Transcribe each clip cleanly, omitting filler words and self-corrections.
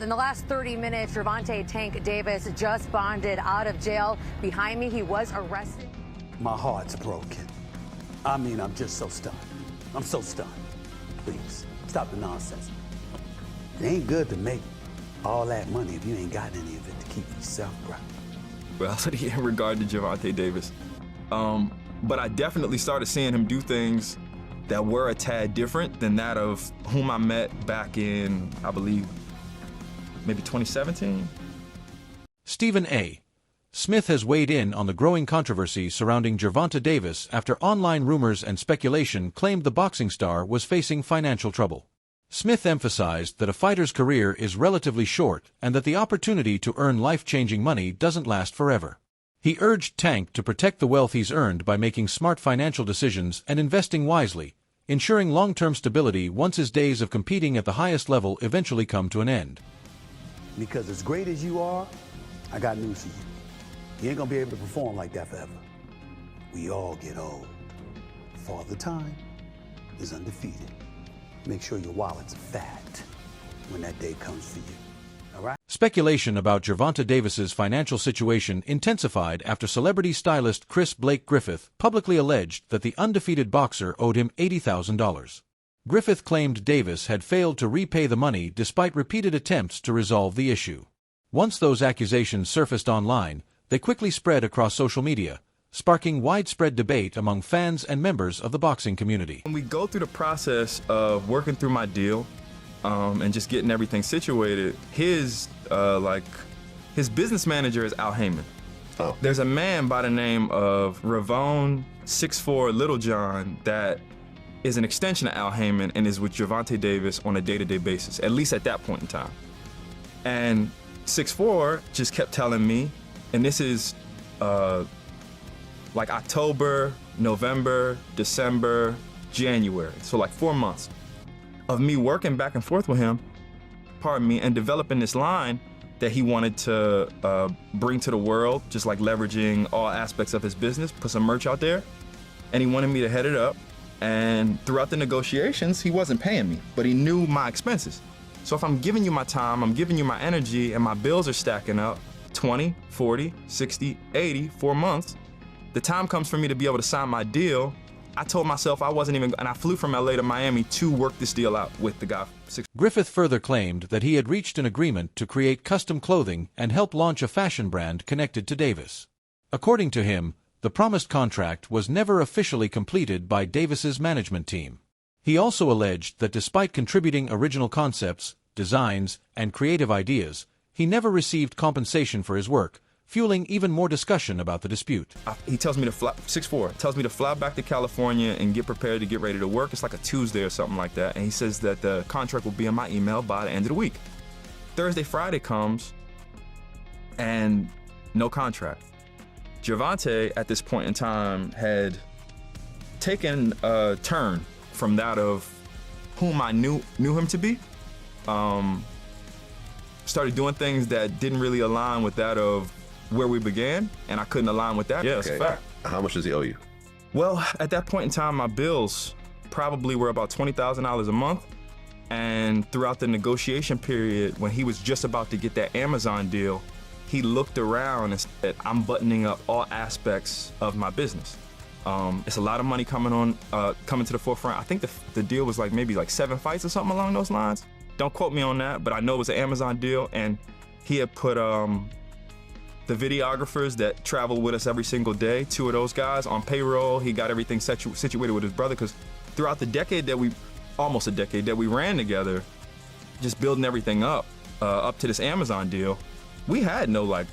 In the last 30 minutes, Gervonta "Tank" Davis just bonded out of jail. Behind me, he was arrested. My heart's broken. I mean, I'm just so stunned. I'm so stunned. Please, stop the nonsense. It ain't good to make all that money if you ain't got any of it to keep yourself, bro. Well, in regard to Gervonta Davis, but I definitely started seeing him do things that were a tad different than that of whom I met back in, I believe, maybe 2017. Stephen A. Smith has weighed in on the growing controversy surrounding Gervonta Davis after online rumors and speculation claimed the boxing star was facing financial trouble. Smith emphasized that a fighter's career is relatively short and that the opportunity to earn life-changing money doesn't last forever. He urged Tank to protect the wealth he's earned by making smart financial decisions and investing wisely, ensuring long-term stability once his days of competing at the highest level eventually come to an end. Because as great as you are, I got news for you. You ain't gonna be able to perform like that forever. We all get old. Father Time is undefeated. Make sure your wallets are fat when that day comes for you. All right? Speculation about Gervonta Davis's financial situation intensified after celebrity stylist Chris Blake Griffith publicly alleged that the undefeated boxer owed him $80,000. Griffith claimed Davis had failed to repay the money despite repeated attempts to resolve the issue. Once those accusations surfaced online, they quickly spread across social media, sparking widespread debate among fans and members of the boxing community. When we go through the process of working through my deal and just getting everything situated, his business manager is Al Heyman. Oh. There's a man by the name of Ravone 6'4" Little John that is an extension of Al Heyman and is with Gervonta Davis on a day-to-day basis, at least at that point in time. And 6'4" just kept telling me, and this is like October, November, December, January, so like 4 months of me working back and forth with him, and developing this line that he wanted to bring to the world, just like leveraging all aspects of his business, put some merch out there, and he wanted me to head it up. And throughout the negotiations, he wasn't paying me, but he knew my expenses. So if I'm giving you my time, I'm giving you my energy, and my bills are stacking up, 20, 40, 60, 80, 4 months, the time comes for me to be able to sign my deal. I told myself I wasn't even, and I flew from LA to Miami to work this deal out with the guy. Griffith further claimed that he had reached an agreement to create custom clothing and help launch a fashion brand connected to Davis. According to him, the promised contract was never officially completed by Davis's management team. He also alleged that despite contributing original concepts, designs, and creative ideas, he never received compensation for his work, fueling even more discussion about the dispute. He tells me to fly, 6'4", tells me to fly back to California and get prepared to get ready to work. It's like a Tuesday or something like that. And he says that the contract will be in my email by the end of the week. Thursday, Friday comes, and no contract. Gervonta, at this point in time, had taken a turn from that of whom I knew him to be. Started doing things that didn't really align with that of where we began, and I couldn't align with that. Yeah, That's a fact. How much does he owe you? Well, at that point in time, my bills probably were about $20,000 a month. And throughout the negotiation period, when he was just about to get that Amazon deal, he looked around and said, I'm buttoning up all aspects of my business. It's a lot of money coming to the forefront. I think the deal was like maybe like 7 fights or something along those lines. Don't quote me on that, but I know it was an Amazon deal, and he had put the videographers that travel with us every single day, 2 of those guys on payroll. He got everything situated with his brother, because throughout the decade that almost a decade that we ran together, just building everything up to this Amazon deal, we had no like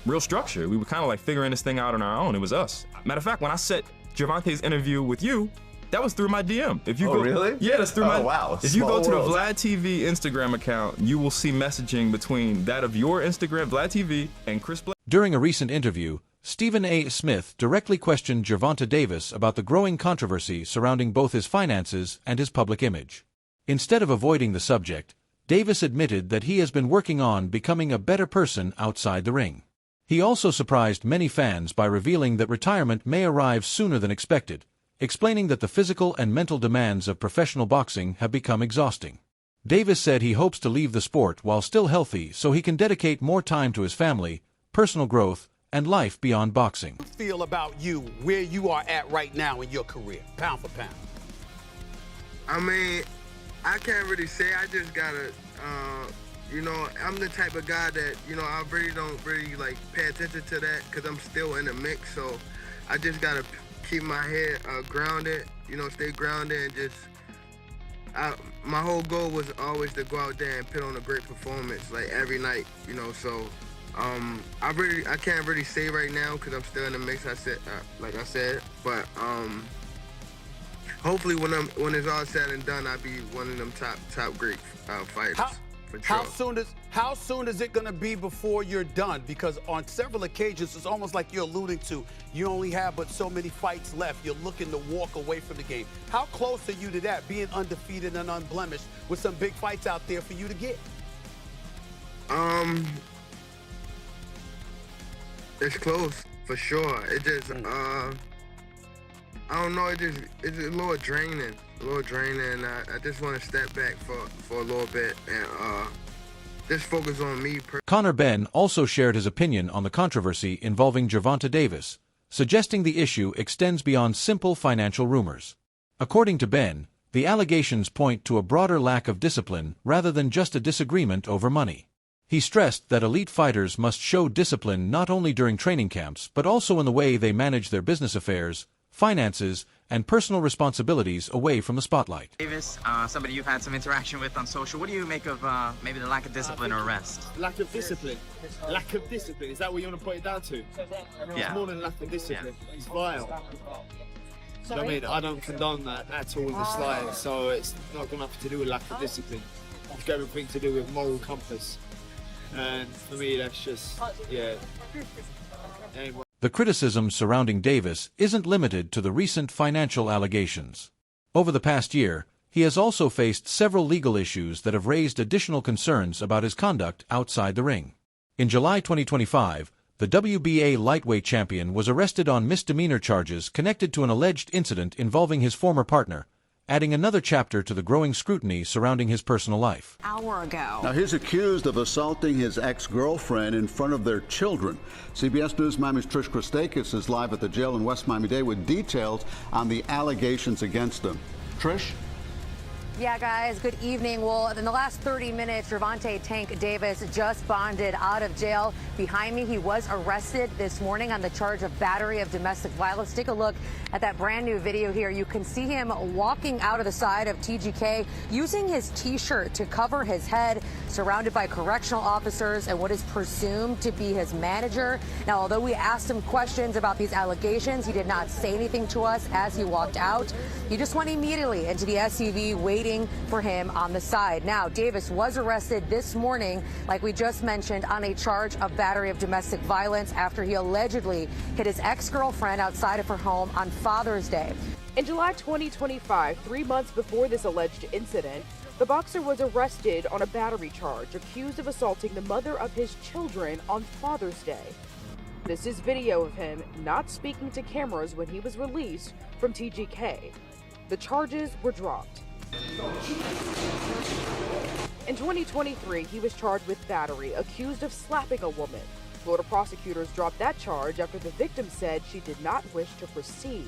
real structure. We were kind of like figuring this thing out on our own. It was us. Matter of fact, when I set Gervonta's interview with you, that was through my DM. If you really? Yeah, that's through my. Wow. If you go to the Small world. Vlad TV Instagram account, you will see messaging between that of your Instagram, Vlad TV, and Chris Blake. During a recent interview, Stephen A. Smith directly questioned Gervonta Davis about the growing controversy surrounding both his finances and his public image. Instead of avoiding the subject, Davis admitted that he has been working on becoming a better person outside the ring. He also surprised many fans by revealing that retirement may arrive sooner than expected, explaining that the physical and mental demands of professional boxing have become exhausting. Davis said he hopes to leave the sport while still healthy so he can dedicate more time to his family, personal growth, and life beyond boxing. How do you feel about you, where you are at right now in your career, pound for pound? I mean, I can't really say. I just gotta, you know, I'm the type of guy that, you know, I really don't like pay attention to that because I'm still in the mix. So I just gotta keep my head grounded, you know, stay grounded and just. My whole goal was always to go out there and put on a great performance, like every night, you know. So I can't really say right now because I'm still in the mix. I said, like I said, but hopefully when it's all said and done, I'll be one of them top great fighters. For sure. How soon is it going to be before you're done? Because on several occasions, it's almost like you're alluding to, you only have but so many fights left. You're looking to walk away from the game. How close are you to that, being undefeated and unblemished with some big fights out there for you to get? It's close, for sure. It just, I don't know, it's a little draining. I just want to step back for a little bit and just focus on me. Conor Benn also shared his opinion on the controversy involving Gervonta Davis, suggesting the issue extends beyond simple financial rumors. According to Benn, the allegations point to a broader lack of discipline rather than just a disagreement over money. He stressed that elite fighters must show discipline not only during training camps but also in the way they manage their business affairs, finances, and personal responsibilities away from the spotlight. Davis, somebody you've had some interaction with on social, what do you make of maybe the lack of discipline or arrest? Lack of discipline? Lack of discipline, is that what you want to put it down to? Yeah. It's more than lack of discipline, Yeah. It's vile. So, I mean, I don't condone that at all in the slightest, so it's not got nothing to do with lack of discipline. It's got everything to do with moral compass. And for me, that's just, yeah. Anyway. The criticism surrounding Davis isn't limited to the recent financial allegations. Over the past year, he has also faced several legal issues that have raised additional concerns about his conduct outside the ring. In July 2025, the WBA lightweight champion was arrested on misdemeanor charges connected to an alleged incident involving his former partner, adding another chapter to the growing scrutiny surrounding his personal life. Hour ago. Now, he's accused of assaulting his ex-girlfriend in front of their children. CBS News Miami's Trish Christakis is live at the jail in West Miami-Dade with details on the allegations against him. Trish? Yeah, guys, good evening. Well, in the last 30 minutes, Gervonta "Tank" Davis just bonded out of jail. Behind me, he was arrested this morning on the charge of battery of domestic violence. Take a look at that brand new video here. You can see him walking out of the side of TGK using his T-shirt to cover his head, surrounded by correctional officers and what is presumed to be his manager. Now, although we asked him questions about these allegations, he did not say anything to us as he walked out. He just went immediately into the SUV, waiting for him on the side. Now, Davis was arrested this morning, like we just mentioned, on a charge of battery of domestic violence after he allegedly hit his ex-girlfriend outside of her home on Father's Day. In July 2025, 3 months before this alleged incident, the boxer was arrested on a battery charge, accused of assaulting the mother of his children on Father's Day. This is video of him not speaking to cameras when he was released from TGK. The charges were dropped. In 2023, he was charged with battery, accused of slapping a woman. Florida prosecutors dropped that charge after the victim said she did not wish to proceed.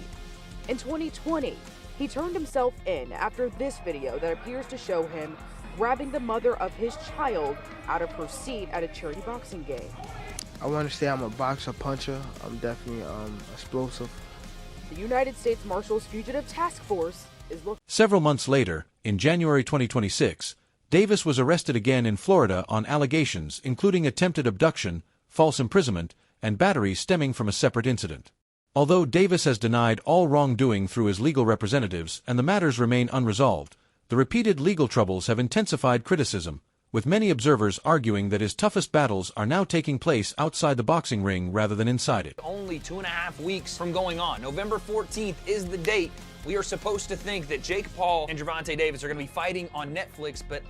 In 2020, he turned himself in after this video that appears to show him grabbing the mother of his child out of her seat at a charity boxing game. I want to say I'm a boxer, puncher. I'm definitely explosive. The United States Marshals Fugitive Task Force is looking. Several months later, in January 2026, Davis was arrested again in Florida on allegations including attempted abduction, false imprisonment, and battery stemming from a separate incident. Although Davis has denied all wrongdoing through his legal representatives and the matters remain unresolved, the repeated legal troubles have intensified criticism, with many observers arguing that his toughest battles are now taking place outside the boxing ring rather than inside it. Only 2.5 weeks from going on. November 14th is the date. We are supposed to think that Jake Paul and Gervonta Davis are going to be fighting on Netflix, but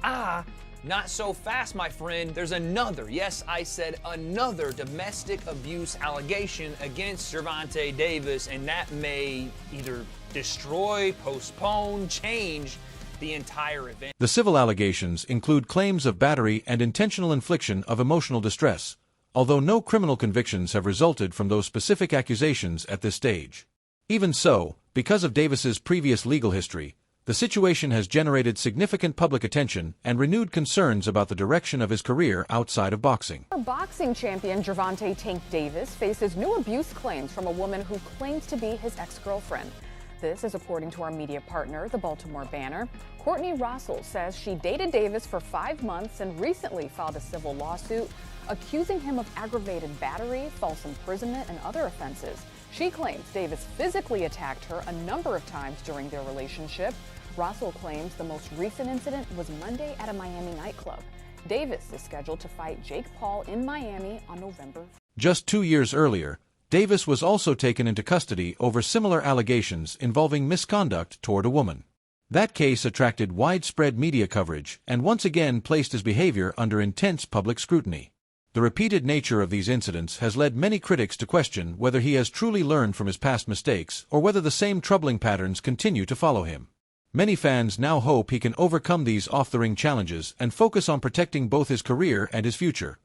not so fast, my friend. There's another, yes, I said another domestic abuse allegation against Gervonta Davis, and that may either destroy, postpone, change the entire event. The civil allegations include claims of battery and intentional infliction of emotional distress, although no criminal convictions have resulted from those specific accusations at this stage. Even so, because of Davis's previous legal history, the situation has generated significant public attention and renewed concerns about the direction of his career outside of boxing. Boxing champion Gervonta "Tank" Davis faces new abuse claims from a woman who claims to be his ex-girlfriend. This is according to our media partner, the Baltimore Banner. Courtney Russell says she dated Davis for 5 months and recently filed a civil lawsuit accusing him of aggravated battery, false imprisonment, and other offenses. She claims Davis physically attacked her a number of times during their relationship. Russell claims the most recent incident was Monday at a Miami nightclub. Davis is scheduled to fight Jake Paul in Miami on November. Just 2 years earlier, Davis was also taken into custody over similar allegations involving misconduct toward a woman. That case attracted widespread media coverage and once again placed his behavior under intense public scrutiny. The repeated nature of these incidents has led many critics to question whether he has truly learned from his past mistakes or whether the same troubling patterns continue to follow him. Many fans now hope he can overcome these off-the-ring challenges and focus on protecting both his career and his future.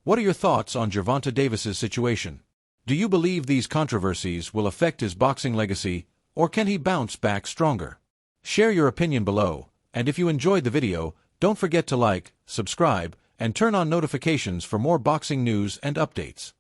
What are your thoughts on Gervonta Davis's situation? Do you believe these controversies will affect his boxing legacy, or can he bounce back stronger? Share your opinion below, and if you enjoyed the video, don't forget to like, subscribe, and turn on notifications for more boxing news and updates.